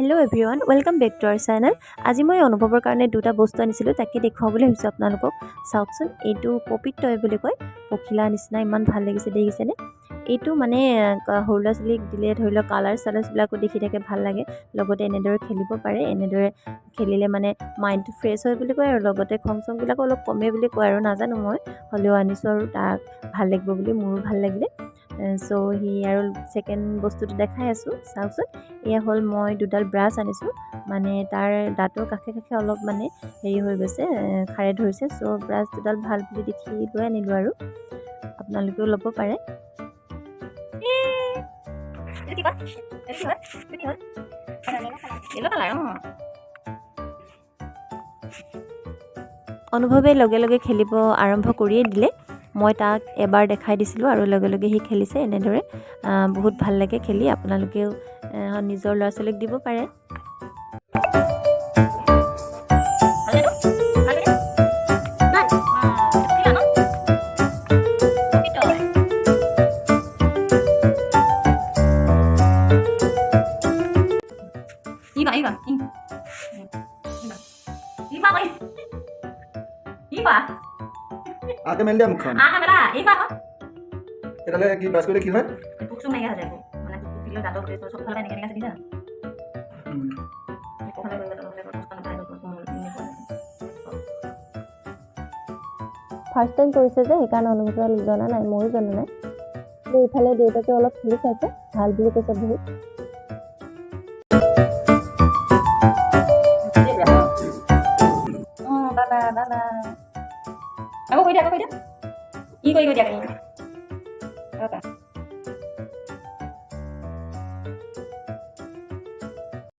Hello' everyone, welcome back to our channel. আজি মই অনুভৱৰ কাৰণে দুটা বস্তু আনিছিলোঁ, তাকে দেখুৱাওঁ বুলি ভাবিছোঁ আপোনালোকক। চাওকচোন, এইটো পপিত টয় বুলি কয়, পখিলা নিচিনা, ইমান ভাল লাগিছে দেখিছেনে। এইটো মানে সৰু ল'ৰা ছোৱালীক দিলে ধৰি লওক কালাৰ্ছবিলাকো দেখি থাকে, ভাল লাগে। লগতে এনেদৰে খেলিব পাৰে, এনেদৰে খেলিলে মানে মাইণ্ডটো ফ্ৰেছ হয় বুলি কয়, আৰু লগতে খং চংবিলাকো অলপ কমে বুলি কয়, আৰু নাজানো মই, হ'লেও আনিছোঁ আৰু তাক ভাল লাগিব বুলি, মোৰো ভাল লাগিলে। চ' সি আৰু ছেকেণ্ড বস্তুটো দেখাই আছোঁ, চাওকচোন। এয়া হ'ল মই দুডাল ব্ৰাছ আনিছোঁ, মানে তাৰ দাঁতৰ কাষে কাষে অলপ মানে হেৰি হৈ গৈছে, খাৰে ধৰিছে। চ' ব্ৰাছ দুডাল ভাল বুলি দেখি লৈ আনিলোঁ, আৰু আপোনালোকেও ল'ব পাৰে। অনুভৱে লগে লগে খেলিব আৰম্ভ কৰিয়ে দিলে। মই তাক এবাৰ দেখাই দিছিলোঁ আৰু লগে লগে সি খেলিছে এনেদৰে। বহুত ভাল লাগে খেলি, আপোনালোকেও নিজৰ ল'ৰা ছোৱালীক দিব পাৰে। আগে মেলি দিয়া মুখখন। এটালে কি ব্ৰাছ কৰিলে কি হয়? ফাৰ্ষ্ট টাইম কৰিছে যে সেইকাৰণে অনুভৱ জনা নাই, ময়ো জনা নাই। ইফালে দেউতাকে অলপ খেলি চাইছে, ভাল বুলি কৈছে বহুত। আকৌ কৈ দিয়া, ই কৰি দিয়া।